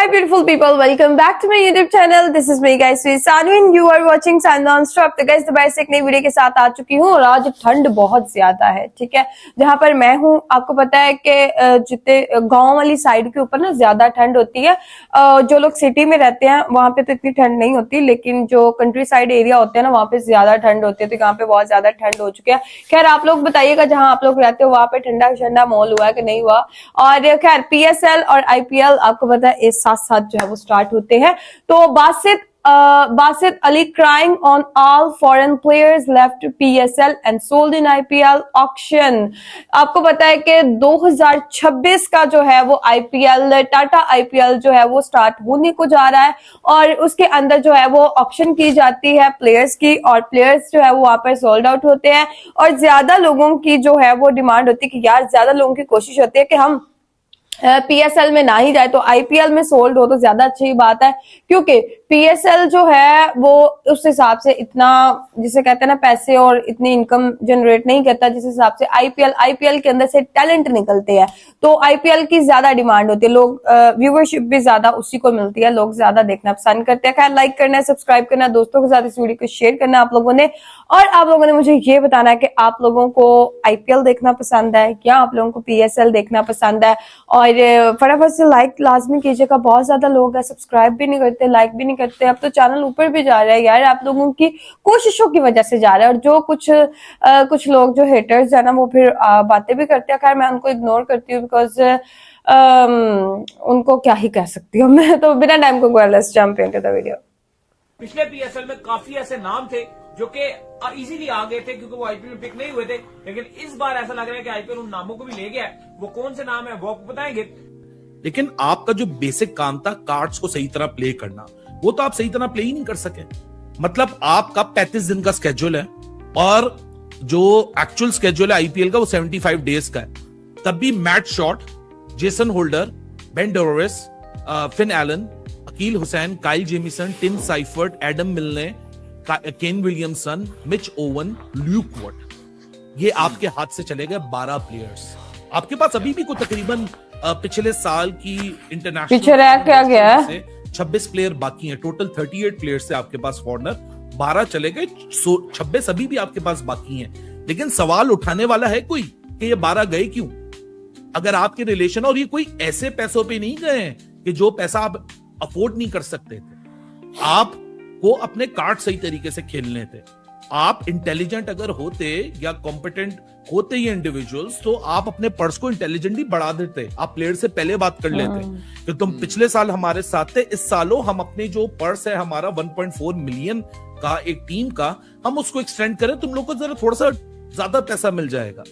Hi beautiful people, welcome back to my YouTube channel. This is me guys, Sanu and you are watching Sun Non-Stop. तो guys दोबारा से एक नई video के साथ आ चुकी हूँ और आज ठंड बहुत ज्यादा है, ठीक है। जहाँ पर मैं हूँ आपको पता है कि जितने गांव वाली साइड के ऊपर ना ज्यादा ठंड होती है। जो लोग सिटी में रहते हैं वहां पे तो इतनी ठंड नहीं होती, लेकिन जो कंट्री साइड एरिया होते हैं ना वहां पे ज्यादा ठंड होती है। तो यहाँ पे बहुत ज्यादा ठंड हो चुकी है। खैर आप लोग बताइएगा जहाँ आप लोग रहते हो वहां पे ठंडा ठंडा माहौल हुआ है कि नहीं हुआ। और खैर PSL और IPL आपको पता है इस साथ साथ जो है वो स्टार्ट होते हैं। तो Basit Ali crying on all foreign players left PSL and sold in IPL auction। आपको पता है कि 2026 का जो है वो IPL टाटा IPL जो है वो स्टार्ट होने को जा रहा है और उसके अंदर जो है वो ऑक्शन की जाती है प्लेयर्स की, और प्लेयर्स जो है वो वहां पर सोल्ड आउट होते हैं। और ज्यादा लोगों की जो है वो डिमांड होती है कि यार ज्यादा लोगों की कोशिश होती है कि हम PSL में ना ही जाए तो IPL में सोल्ड हो तो ज्यादा अच्छी बात है, क्योंकि PSL जो है वो उस हिसाब से इतना जिसे कहते हैं ना पैसे और इतनी इनकम जनरेट नहीं करता जिस हिसाब से IPL के अंदर से टैलेंट निकलते हैं। तो IPL की ज्यादा डिमांड होती है, लोग व्यूवरशिप भी ज्यादा उसी को मिलती है, लोग ज्यादा देखना पसंद करते हैं। खैर लाइक करना है, सब्सक्राइब करना है, दोस्तों के साथ इस वीडियो को शेयर करना है आप लोगों ने। और आप लोगों ने मुझे ये बताना है कि आप लोगों को IPL देखना पसंद है या आप लोगों को PSL देखना पसंद है। और फटाफट से लाइक लाजमी कीजिएगा, बहुत ज्यादा लोग हैं सब्सक्राइब भी नहीं करते, लाइक भी नहीं करते। अब तो चैनल ऊपर भी जा रहा है यार, आप लोगों की कोशिशों की वजह से जा रहा है। और जो कुछ लोग जो हेटर्स है ना वो फिर बातें भी करते हैं। खैर मैं उनको इग्नोर करती हूँ बिकॉज उनको क्या ही कह सकती हूँ मैं। तो बिना टाइम को let's jump into the video. पिछले PSL में काफी ऐसे नाम थे जो कि इजीली आ गए थे क्योंकि वो IPL में पिक नहीं हुए थे, लेकिन इस बार ऐसा लग रहा है कि IPL उन नामों को भी ले गया है। वो कौन से नाम है वो आपको बताएंगे। लेकिन आपका जो बेसिक काम था कार्ड्स को सही तरह प्ले करना, वो तो आप सही तरह प्ले ही नहीं कर सके। मतलब आपका 35 दिन का स्केड्यूल है और जो एक्चुअल स्केड्यूल है IPL का वो 75 डेज का है। तब भी Matt Short, Jason Holder, Ben Dwarshuis, Finn Allen, Akeal Hosein, Kyle Jamieson, Tim Seifert, Adam Milne, Kane Williamson, Mitch Owen, Luke Wood, ये आपके हाथ से चले गए 12 प्लेयर्स। आपके पास अभी भी कोई तकरीबन पिछले साल की इंटरनेशनल पीछे रह क्या गया है 26 प्लेयर बाकी हैं। टोटल 38 प्लेयर्स से आपके पास फॉरनर 12 चले गए, 26 अभी भी आपके पास बाकी हैं। लेकिन सवाल उठाने वाला है कोई कि ये 12 गए क्यों? अगर आपके रिलेशन, और ये कोई ऐसे पैसों पे नहीं गए हैं कि जो पैसा आप अफोर्ड नहीं कर सकते थे। आपको अपने कार्ड सही तरीके से खेलने थे। आप इंटेलिजेंट अगर होते या कॉम्पिटेंट होते ये इंडिविजुअल्स, तो आप अपने पर्स को इंटेलिजेंटली बढ़ा देते। आप प्लेयर से पहले बात कर लेते कि तुम पिछले साल हमारे साथ थे, इस सालों हम अपने जो पर्स है हमारा 1.4 मिलियन का एक टीम का, हम उसको एक्सटेंड करें, तुम लोग को जरा थोड़ा सा ज्यादा पैसा मिल जाएगा।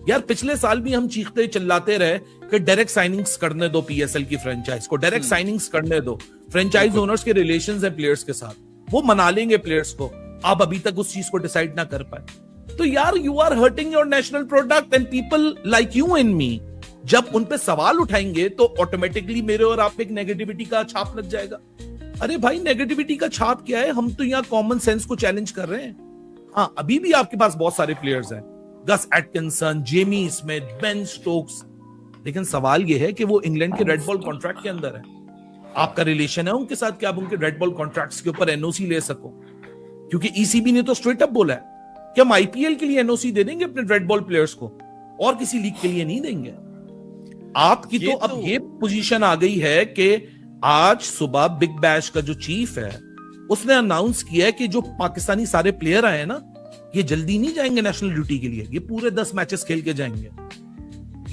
यार पिछले साल भी हम चीखते चिल्लाते रहे कि डायरेक्ट साइनिंग्स करने दो PSL की फ्रेंचाइज को, डायरेक्ट साइनिंग्स करने दो। फ्रेंचाइज ओनर्स के रिलेशंस है प्लेयर्स के साथ, वो मना लेंगे प्लेयर्स को। आप अभी तक उस चीज को डिसाइड ना कर पाए तो यार you are hurting your national product and people like you and me जब उन पे सवाल उठाएंगे तो ऑटोमेटिकली मेरे और आप एक नेगेटिविटी का छाप लग जाएगा। अरे भाई नेगेटिविटी का छाप क्या है? हम तो यहाँ कॉमन सेंस को चैलेंज कर रहे हैं। हाँ अभी भी आपके पास बहुत सारे प्लेयर्स हैं, Gus Atkinson, Jamie Smith, Ben Stokes, लेकिन सवाल यह है कि वो इंग्लैंड के रेड बॉल कॉन्ट्रैक्ट के अंदर है। आपका रिलेशन है उनके साथ कि आप उनके रेड बॉल कॉन्ट्रैक्ट्स के ऊपर NOC ले सको? क्योंकि ECB ने तो स्ट्रेट अप बोला है कि हम IPL के लिए NOC दे देंगे अपने रेड बॉल प्लेयर्स को, और किसी लीग के लिए नहीं देंगे। आपकी तो अब ये पोजीशन आ गई है कि आज सुबह बिग बैश का जो चीफ है उसने अनाउंस किया है कि जो पाकिस्तानी सारे प्लेयर आए ना, ये जल्दी नहीं जाएंगे नेशनल ड्यूटी के लिए, ये पूरे 10 मैचेस खेल के जाएंगे।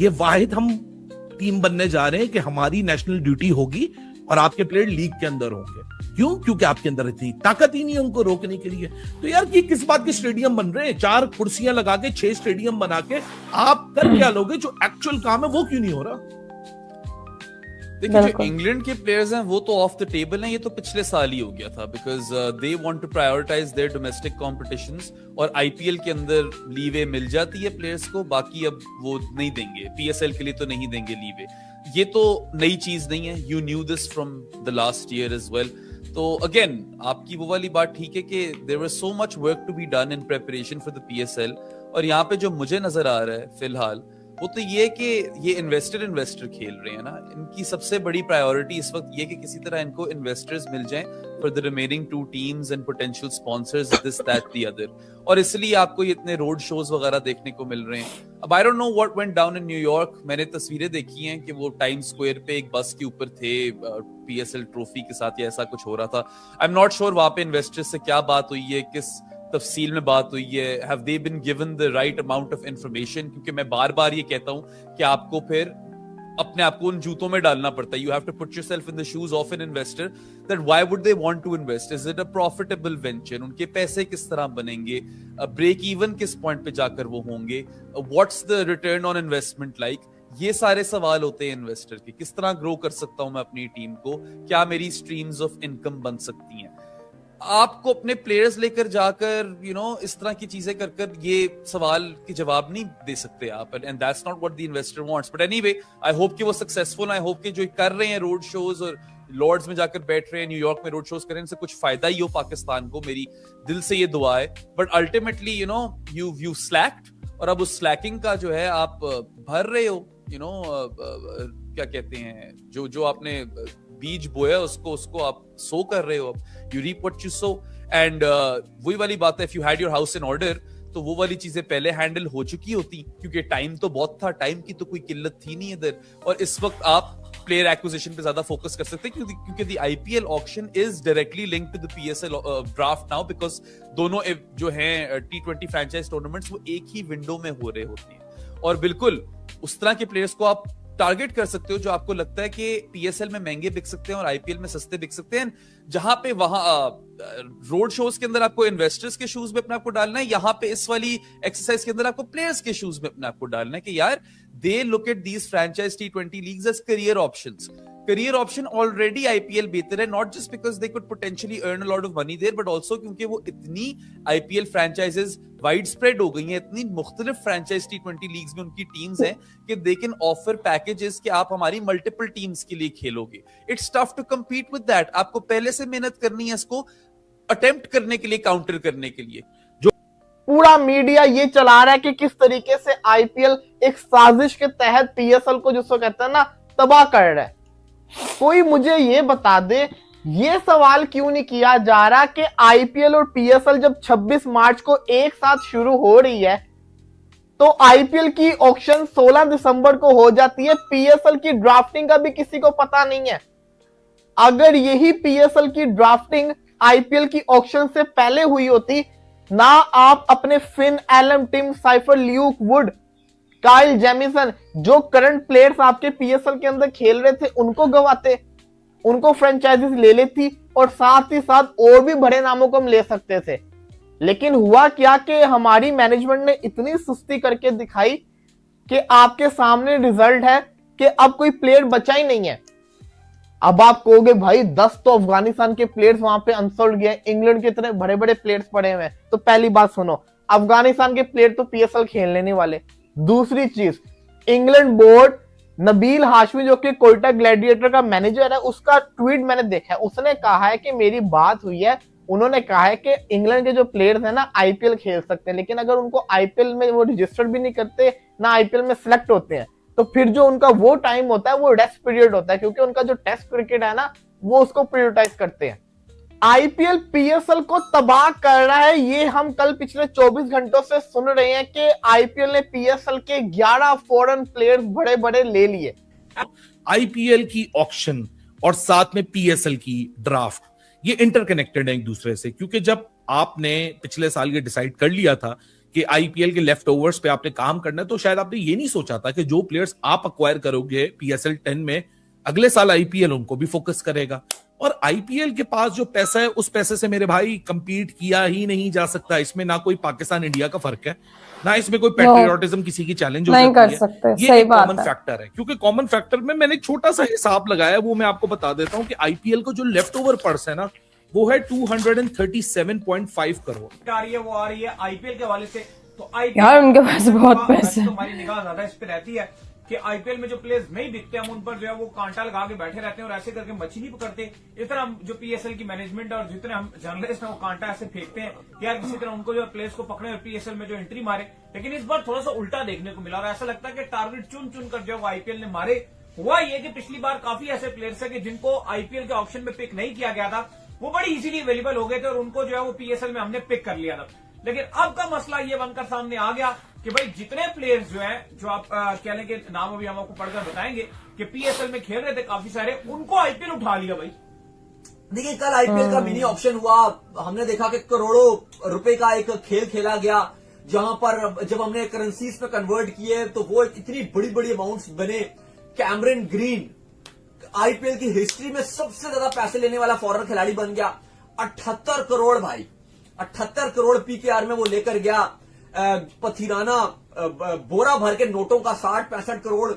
ये वाहिद हम टीम बनने जा रहे हैं कि हमारी नेशनल ड्यूटी होगी और आपके प्लेयर लीग के अंदर होंगे। क्यों? क्योंकि आपके अंदर इतनी ताकत ही नहीं है उनको रोकने के लिए। तो यार ये किस बात के स्टेडियम बन रहे हैं? 4 कुर्सियां लगा के 6 स्टेडियम बना के आप कर क्या लोगे? जो एक्चुअल काम है वो क्यों नहीं हो रहा? देखिए जो इंग्लैंड के प्लेयर्स हैं वो तो ऑफ द टेबल हैं, ये तो पिछले साल ही हो गया था because they want to prioritize their domestic competitions और IPL के अंदर लीवे मिल जाती है प्लेयर्स को, बाकी अब वो नहीं देंगे। PSL के लिए तो नहीं देंगे लीवे। ये तो नई चीज नहीं है, you knew this from the last year as well. तो अगेन आपकी वो वाली बात ठीक है कि there was so much work to be done in preparation for the PSL, और यहाँ पे जो मुझे नजर आ रहा है फिलहाल वो तो ये कि ये इन्वेस्टर खेल रहे हैं ना, इनकी सबसे बड़ी प्रायोरिटी इस वक्त ये कि किसी तरह इनको इन्वेस्टर्स मिल जाएं for the remaining 2 teams and potential sponsors, this that the other, और इसलिए आपको ये इतने रोड शोज वगैरह देखने को मिल रहे हैं। अब I don't know what went down in New York, मैंने तस्वीरें देखी हैं कि वो टाइम स्क्वायर पे एक बस के ऊपर थे पीएसएल ट्रॉफी के साथ या ऐसा कुछ हो रहा था। आई एम नॉट श्योर वहां पे इन्वेस्टर्स से क्या बात हुई है, किस तफसील में बात हुई है, have they been given the right amount of information, क्योंकि मैं बार बार ये कहता हूं कि आपको फिर अपने आप को उन जूतों में डालना पड़ता है। You have to put yourself in the shoes of an investor, that why would they want to invest, is it a profitable venture, उनके पैसे किस तरह बनेंगे, ब्रेक इवन किस पॉइंट पे जाकर वो होंगे, what's the return on investment like, ये सारे सवाल होते हैं इन्वेस्टर के। किस तरह ग्रो कर सकता हूं मैं अपनी टीम को, क्या मेरी स्ट्रीम्स ऑफ इनकम बन सकती हैं। आपको अपने प्लेयर्स लेकर जाकर इस तरह की चीजें कर ये सवाल के जवाब नहीं दे सकते आप, and that's not what the investor wants. But anyway, I hope कि वो सक्सेसफुल, आई होप कि जो कर रहे हैं रोड शोज और लॉर्ड्स में जाकर बैठ रहे हैं, न्यूयॉर्क में रोड शोज करें, इनसे कुछ फायदा ही हो पाकिस्तान को, मेरी दिल से ये दुआ है। बट अल्टीमेटली यू स्लैक्ड, और अब उस स्लैकिंग का जो है आप भर रहे हो, क्या कहते हैं, जो आपने बीज बोया उसको आप सो कर रहे हो, you reap what you sow. And वही वाली बात है, if you had your house in order, तो वो वाली चीजें पहले हैंडल हो चुकी होती, क्योंकि टाइम तो बहुत था, टाइम की तो कोई किल्लत थी नहीं इधर, और इस वक्त आप प्लेयर एक्विजिशन पे ज्यादा फोकस कर सकते हैं, क्योंकि the IPL auction is directly linked to the PSL draft now, because दोनों जो हैं T20 फ्रेंचाइज टूर्नामेंट्स वो एक ही विंडो में हो रहे होते हैं, और बिल्कुल उस तरह के प्लेयर्स को आप टारगेट कर सकते हो जो आपको लगता है कि पीएसएल में महंगे बिक सकते हैं और आईपीएल में सस्ते बिक सकते हैं। जहां पे वहां रोड शोज के अंदर आपको इन्वेस्टर्स के शूज में अपने आप को डालना है, यहाँ पे इस वाली एक्सरसाइज के अंदर आपको प्लेयर्स के शूज में अपने आप को डालना है कि यार they look at these franchise T20 leagues as career options. Career option already IPL बेहतर है, not just because they could potentially earn a lot of money there, but also क्योंकि वो इतनी आईपीएल फ्रेंचाइजेस वाइड स्प्रेड हो गई हैं, इतनी मुख्तलिफ फ्रेंचाइज T20 लीग्स में उनकी टीम्स हैं कि दे कैन ऑफर पैकेजेस कि आप हमारी मल्टीपल टीम्स के लिए खेलोगे। It's tough to compete with that, आपको पहले से मेहनत करनी है इसको अटेम्प्ट करने के लिए, काउंटर करने के लिए। पूरा मीडिया ये चला रहा है कि किस तरीके से आईपीएल एक साजिश के तहत पीएसएल को जिसको कहते हैं ना तबाह कर रहा है। कोई मुझे ये बता दे, ये सवाल क्यों नहीं किया जा रहा कि आईपीएल और पीएसएल जब 26 मार्च को एक साथ शुरू हो रही है तो आईपीएल की ऑक्शन 16 दिसंबर को हो जाती है, पीएसएल की ड्राफ्टिंग का भी किसी को पता नहीं है। अगर यही पीएसएल की ड्राफ्टिंग आईपीएल की ऑक्शन से पहले हुई होती, ना आप अपने Finn Allen, Tim Seifert, Luke Wood, Kyle Jamieson, जो करंट प्लेयर्स आपके पीएसएल के अंदर खेल रहे थे, उनको गवाते, उनको फ्रेंचाइजीज ले लेती, और साथ ही साथ और भी बड़े नामों को हम ले सकते थे। लेकिन हुआ क्या कि हमारी मैनेजमेंट ने इतनी सुस्ती करके दिखाई कि आपके सामने रिजल्ट है कि अब कोई प्लेयर बचा ही नहीं है। अब आप कहोगे भाई 10 तो अफगानिस्तान के प्लेयर्स वहां पे अनसोल्ड गए, इंग्लैंड के इतने बड़े बड़े प्लेयर्स पड़े हुए हैं। तो पहली बात सुनो, अफगानिस्तान के प्लेयर तो पीएसएल खेलने नहीं वाले। दूसरी चीज, इंग्लैंड बोर्ड, नबील हाशमी जो कि कोयटा ग्लैडिएटर का मैनेजर है, उसका ट्वीट मैंने देखा है, उसने कहा है कि मेरी बात हुई है, उन्होंने कहा है कि इंग्लैंड के जो प्लेयर्स हैं ना आईपीएल खेल सकते हैं, लेकिन अगर उनको आईपीएल में वो रजिस्टर भी नहीं करते ना आईपीएल में सिलेक्ट होते हैं, तो फिर जो उनका वो टाइम होता है वो रेस्ट पीरियड होता है, क्योंकि उनका जो टेस्ट क्रिकेट है ना वो उसको प्रायोरिटाइज करते हैं। आईपीएल पीएसएल को तबाह कर रहा है, ये हम कल पिछले 24 घंटों से सुन रहे हैं कि आईपीएल ने पीएसएल के 11 फॉरेन प्लेयर्स बड़े बड़े ले लिए। आईपीएल की ऑक्शन और साथ में पीएसएल की ड्राफ्ट, ये इंटरकनेक्टेड है एक दूसरे से, क्योंकि जब आपने पिछले साल ये डिसाइड कर लिया था कि आईपीएल के लेफ्ट ओवर्स पे आपने काम करना है, तो शायद आपने ये नहीं सोचा था कि जो प्लेयर्स आप अक्वायर करोगे पीएसएल 10 में, अगले साल आईपीएल उनको भी फोकस करेगा। और आईपीएल के पास जो पैसा है, उस पैसे से मेरे भाई कंपीट किया ही नहीं जा सकता। इसमें ना कोई पाकिस्तान इंडिया का फर्क है, ना इसमें कोई पेट्रियोटिज्म किसी की चैलेंज हो नहीं कर सकती सकते, है। ये सही एक बात कॉमन है। फैक्टर है, क्योंकि कॉमन फैक्टर में मैंने एक छोटा सा हिसाब लगाया, वो मैं आपको बता देता हूँ कि आईपीएल को जो लेफ्ट ओवर पर्स है ना, वो है 237.5 करोड़। आ रही है आईपीएल के हवाले से, तो यार उनके पास बहुत पैसे हैं। हमारी निगाह ज्यादा इस पे रहती है कि आईपीएल में जो प्लेयर्स नहीं बिकते हम उन पर जो है वो कांटा लगा के बैठे रहते हैं और ऐसे करके मच्छी नहीं पकड़ते। इस तरह हम जो पीएसएल की मैनेजमेंट और जितने हम जर्नलिस्ट हैं वो कांटा ऐसे फेंकते हैं कि यार किसी तरह उनको जो प्लेयर्स को पकड़े और पीएसएल में जो एंट्री मारे। लेकिन इस बार थोड़ा सा उल्टा देखने को मिला और ऐसा लगता है कि टारगेट चुन चुन कर जो आईपीएल ने मारे। हुआ ये कि पिछली बार काफी ऐसे प्लेयर्स है कि जिनको आईपीएल के ऑप्शन में पिक नहीं किया गया था वो बड़ी इजीली अवेलेबल हो गए थे और उनको जो है वो पीएसएल में हमने पिक कर लिया था। लेकिन अब का मसला ये बनकर सामने आ गया कि भाई जितने प्लेयर्स जो हैं जो आप कह लें कि नाम अभी हम आपको पढ़कर बताएंगे कि पीएसएल में खेल रहे थे काफी सारे, उनको आईपीएल उठा लिया भाई। देखिए कल आईपीएल का मिनी ऑप्शन हुआ, हमने देखा कि करोड़ों रुपए का एक खेल खेला गया जहां पर जब हमने करेंसीज में कन्वर्ट किए तो वो इतनी बड़ी बड़ी अमाउंट्स बने। कैमरन ग्रीन आईपीएल की हिस्ट्री में सबसे ज्यादा पैसे लेने वाला फॉरेन खिलाड़ी बन गया। 78 करोड़ भाई, 78 करोड़ पीकेआर में वो लेकर गया। पथिराना बोरा भर के नोटों का 60-65 करोड़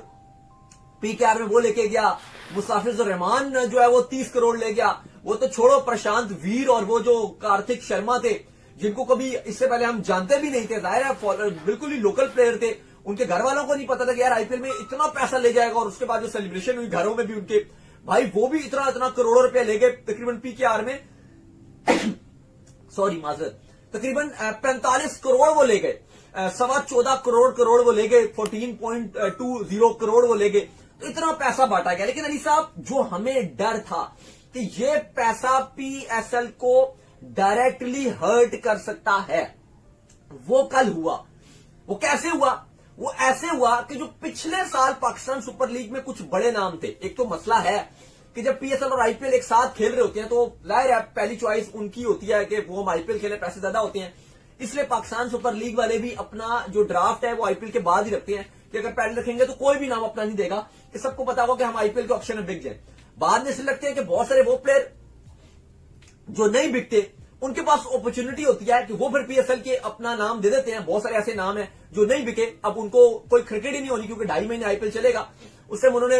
पीकेआर में वो लेके गया। मुस्ताफिजुर रहमान जो है वो 30 करोड़ ले गया। वो तो छोड़ो, प्रशांत वीर और वो जो कार्तिक शर्मा थे जिनको कभी इससे पहले हम जानते भी नहीं थे, जाहिर है बिल्कुल ही लोकल प्लेयर थे, उनके घर वालों को नहीं पता था कि यार आईपीएल में इतना पैसा ले जाएगा। और उसके बाद जो सेलिब्रेशन हुई घरों में भी उनके भाई, वो भी इतना करोड़ों रुपया ले गए तकरीबन पीकेआर में सॉरी माजरत, तकरीबन 45 करोड़ वो ले गए, 14.25 करोड़ वो ले गए, 14.20 करोड़ वो ले गए। तो इतना पैसा बांटा गया। लेकिन अली साहब जो हमें डर था कि ये पैसा पीएसएल को डायरेक्टली हर्ट कर सकता है, वो कल हुआ। वो कैसे हुआ? वो ऐसे हुआ कि जो पिछले साल पाकिस्तान सुपर लीग में कुछ बड़े नाम थे। एक तो मसला है कि जब पीएसएल और आईपीएल एक साथ खेल रहे होते हैं तो जाहिर है पहली चॉइस उनकी होती है कि वो हम आईपीएल खेले, पैसे ज्यादा होते हैं। इसलिए पाकिस्तान सुपर लीग वाले भी अपना जो ड्राफ्ट है वो आईपीएल के बाद ही रखते हैं कि अगर पहले रखेंगे तो कोई भी नाम अपना नहीं देगा, कि सबको पता होगा कि हम आईपीएल के ऑप्शन में बिक जाए। बाद में इसलिए लगते हैं कि बहुत सारे वो प्लेयर जो नहीं बिकते उनके पास अपॉर्चुनिटी होती है कि वो फिर पीएसएल के अपना नाम दे देते हैं। बहुत सारे ऐसे नाम हैं जो नहीं बिके, अब उनको कोई क्रिकेट ही नहीं होनी क्योंकि 2.5 महीने आईपीएल चलेगा। उस टाइम उन्होंने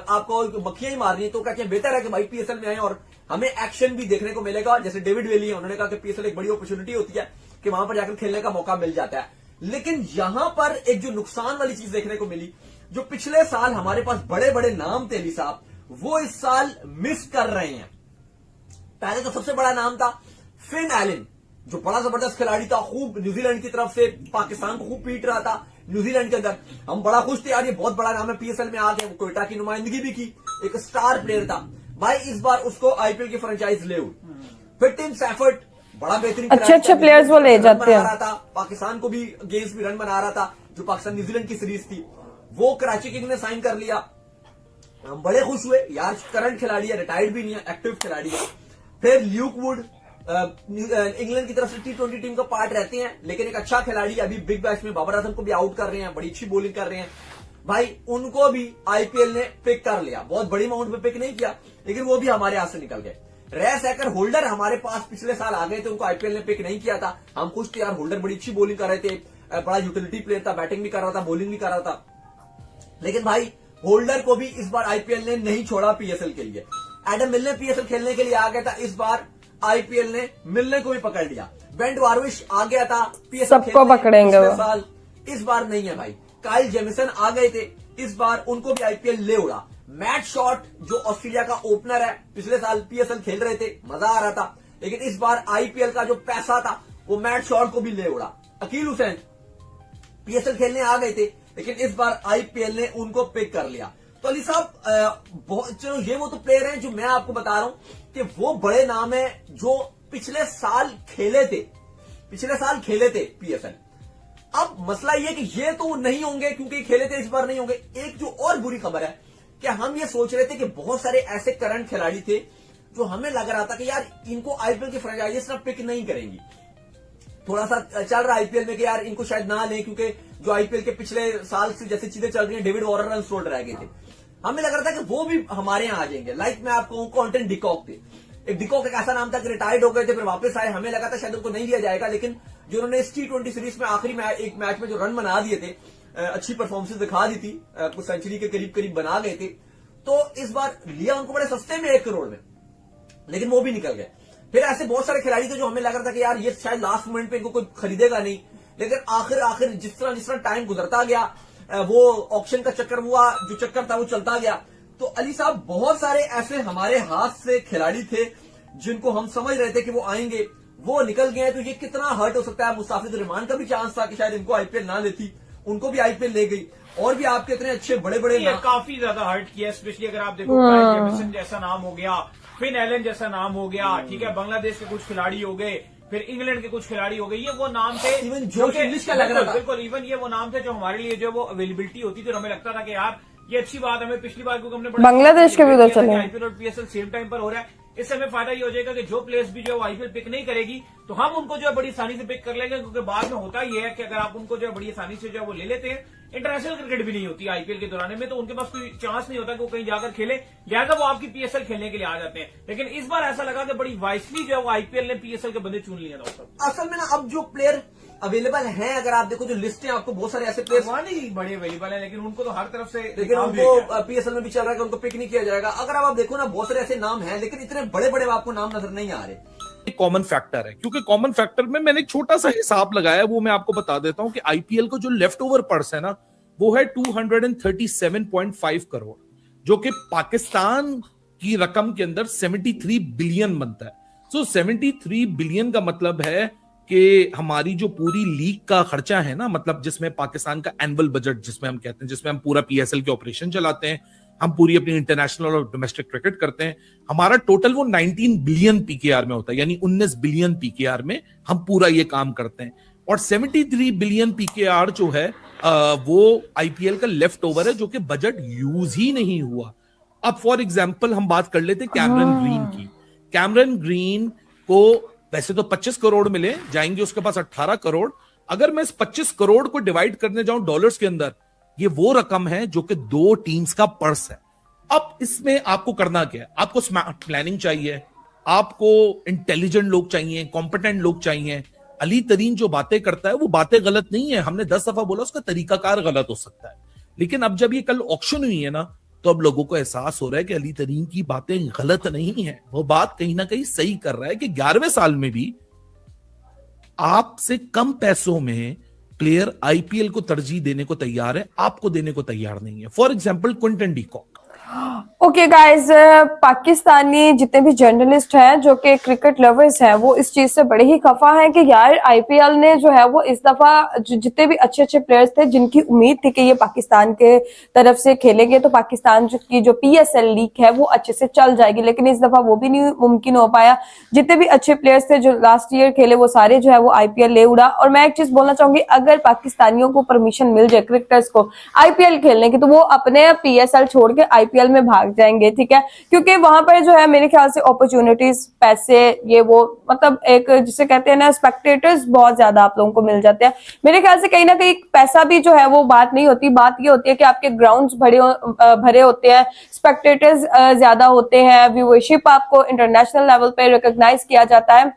आपको मक्खियां ही मारनी है, तो कहते हैं बेहतर है कि भाई पीएसएल में आए और हमें एक्शन भी देखने को मिलेगा। जैसे डेविड वेली है, उन्होंने कहा कि पीएसएल एक बड़ी अपॉर्चुनिटी होती है कि वहां पर जाकर खेलने का मौका मिल जाता है। लेकिन यहां पर एक जो नुकसान वाली चीज देखने को मिली, जो पिछले साल हमारे पास बड़े बड़े नाम थे अली साहब, वो इस साल मिस कर रहे हैं। पहले तो सबसे बड़ा नाम था फिन एलन, जो बड़ा जबरदस्त खिलाड़ी था, खूब न्यूजीलैंड की तरफ से पाकिस्तान को खूब पीट रहा था न्यूजीलैंड के अंदर। हम बड़ा खुश थे यार, ये बहुत बड़ा नाम है, पीएसएल में आ गए। वो कोयटा की नुमाइंदगी भी की, एक स्टार प्लेयर था भाई। इस बार उसको आईपीएल की फ्रेंचाइज ले हुई। फिर टिम सैफर्ड बड़ा बेहतरीन अच्छे प्लेयर्स वो ले जाते हैं। पाकिस्तान को भी गेम्स भी रन बना रहा था, जो पाकिस्तान न्यूजीलैंड की सीरीज थी वो कराची किंग ने साइन कर लिया। हम बड़े खुश हुए यार, करंट खिलाड़ी है, रिटायर्ड भी नहीं है, एक्टिव खिलाड़ी है। फिर ल्यूक वुड इंग्लैंड की तरफ से T20 टीम का पार्ट रहते हैं, लेकिन एक अच्छा खिलाड़ी, अभी बिग बैश में बाबर आजम को भी आउट कर रहे हैं, बड़ी अच्छी बॉलिंग कर रहे हैं भाई। उनको भी आईपीएल ने पिक कर लिया, बहुत बड़ी अमाउंट में पिक नहीं किया, लेकिन वो भी हमारे हाथ से निकल गए। रेस हैकर होल्डर हमारे पास पिछले साल आ गए थे, उनको आईपीएल ने पिक नहीं किया था। हम खुश थे यार, होल्डर बड़ी अच्छी बॉलिंग कर रहे थे, बड़ा यूटिलिटी प्लेयर था, बैटिंग भी कर रहा था, बॉलिंग भी कर रहा था। लेकिन भाई होल्डर को भी इस बार आईपीएल ने नहीं छोड़ा पीएसएल के लिए। एडम मिलने पीएसएल खेलने के लिए आ गया था, इस बार आईपीएल ने मिलने को भी पकड़ लिया। बेन वार्विश आ गया था पीएसएल सबको पकड़ेंगे वो साल, इस बार नहीं है भाई। काइल जेमिसन आ गए थे, इस बार उनको भी आईपीएल ले उड़ा। मैट शॉट जो ऑस्ट्रेलिया का ओपनर है, पिछले साल पीएसएल खेल रहे थे, मजा आ रहा था, लेकिन इस बार आईपीएल का जो पैसा था वो मैट शॉट को भी ले उड़ा। अकील हुसैन पीएसएल खेलने आ गए थे, लेकिन इस बार आईपीएल ने उनको पिक कर लिया। तो अली साहब चलो ये वो तो प्लेयर हैं जो मैं आपको बता रहा हूं कि वो बड़े नाम है जो पिछले साल खेले थे पीएसएल। अब मसला ये कि ये तो नहीं होंगे क्योंकि खेले थे, इस बार नहीं होंगे। एक जो और बुरी खबर है कि हम ये सोच रहे थे कि बहुत सारे ऐसे करंट खिलाड़ी थे जो हमें लग रहा था कि यार इनको आईपीएल की फ्रेंचाइजीज ना पिक नहीं करेंगी। थोड़ा सा चल रहा आईपीएल में कि यार इनको शायद ना लें, क्योंकि जो आईपीएल के पिछले साल से जैसे चीजें चल रही हैं, डेविड वॉर्नर अनसोल्ड रह गए थे, हमें लग रहा था कि वो भी हमारे यहाँ आ जाएंगे। लाइक मैं आपको कहूं, कॉन्टेंट डिकॉक थे। एक डिकॉक एक ऐसा नाम था कि रिटायर्ड हो गए थे, फिर वापस आए, हमें लगा था शायद उनको नहीं लिया जाएगा, लेकिन जो उन्होंने इस T20 सीरीज में आखिरी एक मैच में जो रन बना दिए थे, अच्छी परफॉर्मेंस दिखा दी थी, कुछ सेंचुरी के करीब बना गए थे, तो इस बार लिया उनको बड़े सस्ते में 1 करोड़ में, लेकिन वो भी निकल गए। फिर ऐसे बहुत सारे खिलाड़ी थे जो हमें लग रहा था कि यार ये शायद लास्ट मोमेंट पे इनको कोई खरीदेगा नहीं, लेकिन आखिर जिस तरह टाइम गुजरता गया, वो ऑक्शन का चक्कर हुआ, जो चक्कर था वो चलता गया। तो अली साहब बहुत सारे ऐसे हमारे हाथ से खिलाड़ी थे जिनको हम समझ रहे थे कि वो आएंगे, वो निकल गए। तो ये कितना हर्ट हो सकता है। मुस्ताफिजुर रहमान का भी चांस था कि शायद इनको आईपीएल ना लेती, उनको भी आईपीएल ले गई। और भी आपके इतने अच्छे बड़े बड़े ये काफी ज्यादा हर्ट किया, स्पेशली अगर आप देखो काइल जेमिसन जैसा नाम हो गया, फिन एलन जैसा नाम हो गया, ठीक है, बांग्लादेश के कुछ खिलाड़ी हो गए, फिर इंग्लैंड के कुछ खिलाड़ी हो गए। ये वो नाम थे, इवन जोश इंग्लिश का लग रहा था। बिल्कुल, इवन ये वो नाम थे जो हमारे लिए जो वो अवेलेबिलिटी होती थी, तो हमें लगता था कि यार ये अच्छी बात है। हमें पिछली बार क्योंकि हमने बांग्लादेश के भी उधर चले आईपीएल और पीएसएल सेम टाइम पर हो रहा है, इससे हमें फायदा ये हो जाएगा कि जो प्लेयर्स भी जो आईपीएल पिक नहीं करेगी तो हम उनको जो है बड़ी आसानी से पिक कर लेंगे। क्योंकि बाद में होता ही है कि अगर आप उनको जो है बड़ी आसानी से जो है वो ले लेते हैं, इंटरनेशनल क्रिकेट भी नहीं होती आईपीएल के दौरान में, तो उनके पास कोई चांस नहीं होता कि वो कहीं जाकर खेले, लिहाजा वो आपकी पीएसएल खेलने के लिए आ जाते हैं। लेकिन इस बार ऐसा लगा कि बड़ी वाइसली जो है वो आईपीएल ने पीएसएल के बंदे चुन लिया था। असल में ना अब जो प्लेयर अवेलेबल हैं, अगर आप देखो जो लिस्ट है, आपको बहुत सारे ऐसे प्लेयर्स वहां नहीं बड़े अवेलेबल है, लेकिन उनको तो हर तरफ से, लेकिन उनको पीएसएल में भी चल रहा है कि उनको पिक नहीं किया जाएगा। अगर आप देखो ना बहुत सारे ऐसे नाम हैं, लेकिन इतने बड़े बड़े आपको नाम नजर नहीं आ रहे। कॉमन फैक्टर है, क्योंकि कॉमन फैक्टर में मैंने एक छोटा सा हिसाब लगाया, वो मैं आपको बता देता हूं कि आईपीएल को जो लेफ्ट ओवर पर्स है ना, वो है 237.5 करोड़, जो कि पाकिस्तान की रकम के अंदर 73 बिलियन बनता है। सो 73 बिलियन का मतलब है कि हमारी जो पूरी लीग का खर्चा है ना, मतलब जिसमें पाकिस्तान का एनुअल बजट जिसमें हम कहते हैं, जिसमें हम पूरा पीएसएल के ऑपरेशन चलाते हैं, हम पूरी अपनी इंटरनेशनल और डोमेस्टिक क्रिकेट करते हैं, हमारा टोटल वो 19 बिलियन पीकेआर में होता है, यानी 19 बिलियन पीकेआर में हम पूरा ये काम करते हैं। और 73 बिलियन पीकेआर जो है वो आईपीएल का लेफ्ट ओवर है, जो कि बजट यूज ही नहीं हुआ। अब फॉर एग्जांपल हम बात कर लेते हैं कैमरन ग्रीन की। कैमरन ग्रीन को वैसे तो 25 करोड़ मिले जाएंगे, उसके पास 18 करोड़। अगर मैं इस 25 करोड़ को डिवाइड करने जाऊं डॉलर्स के अंदर, ये वो रकम है जो कि 2 टीम्स का पर्स है। अब इसमें आपको करना क्या है? आपको स्मार्ट प्लानिंग चाहिए, आपको इंटेलिजेंट लोग चाहिए, कॉम्पिटेंट लोग चाहिए। अली तरीन जो बातें करता है वो बातें गलत नहीं है, हमने 10 दफा बोला उसका तरीकाकार गलत हो सकता है, लेकिन अब जब ये कल ऑक्शन हुई है ना, तो अब लोगों को एहसास हो रहा है कि अली तरीन की बातें गलत नहीं है, वो बात कहीं ना कहीं सही कर रहा है कि 11वें साल में भी आपसे कम पैसों में प्लेयर आईपीएल को तरजीह देने को तैयार है, आपको देने को तैयार नहीं है। For example Quinton de Kock. Okay guys, Pakistani जितने भी जर्नलिस्ट हैं जो कि क्रिकेट लवर्स हैं, वो इस चीज से बड़े ही खफा हैं कि यार आईपीएल ने जो है वो इस दफा जितने भी अच्छे अच्छे प्लेयर्स थे, जिनकी उम्मीद थी कि ये पाकिस्तान के तरफ से खेलेंगे तो पाकिस्तान की जो पीएसएल लीग है वो अच्छे से चल जाएगी, लेकिन इस दफा वो भी नहीं मुमकिन हो पाया। जितने भी अच्छे प्लेयर्स थे जो लास्ट ईयर खेले, वो सारे जो है वो आईपीएल ले उड़ा। और मैं एक चीज बोलना चाहूंगी, अगर पाकिस्तानियों को परमिशन मिल जाए क्रिकेटर्स को आईपीएल खेलने की, तो वो अपने पीएसएल छोड़ के आईपीएल में भाग जाएंगे, ठीक है, क्योंकि वहां पर जो है मेरे ख्याल से अपॉर्चुनिटीज, पैसे, ये वो, मतलब एक जिसे कहते हैं ना स्पेक्टेटर्स बहुत ज्यादा आप लोगों को मिल जाते हैं। मेरे ख्याल से कहीं ना कहीं पैसा भी जो है वो बात नहीं होती, बात ये होती है कि आपके ग्राउंड्स भरे होते हैं, स्पेक्टेटर्स ज्यादा होते हैं, व्यूअरशिप आपको इंटरनेशनल लेवल पे रिकॉग्नाइज किया जाता है,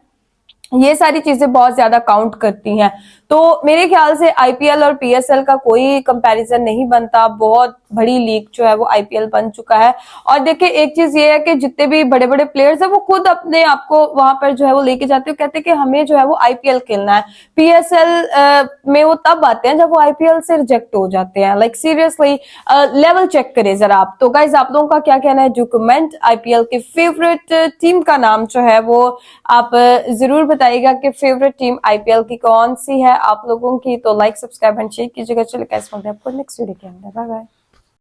ये सारी चीजें बहुत ज्यादा काउंट करती हैं। तो मेरे ख्याल से आईपीएल और पीएसएल का कोई कंपैरिजन नहीं बनता, बहुत बड़ी लीग जो है वो आईपीएल बन चुका है। और देखिए एक चीज ये है कि जितने भी बड़े बड़े प्लेयर्स हैं वो खुद अपने आप को वहां पर जो है वो लेके जाते हैं, कहते हैं कि हमें जो है वो आईपीएल खेलना है। पीएसएल में वो तब आते हैं जब वो आईपीएल से रिजेक्ट हो जाते हैं। लाइक सीरियसली लेवल चेक करें जरा आप। तो गाइज आप लोगों का क्या कहना है? Do comment. आईपीएल के फेवरेट टीम का नाम जो है वो आप जरूर बताइएगा कि फेवरेट टीम आईपीएल की कौन सी है आप लोगों की। तो लाइक, सब्सक्राइब एंड शेयर कीजिएगा। चलिए गाइस, मिलते हैं आपको नेक्स्ट वीडियो के अंदर। Bye bye.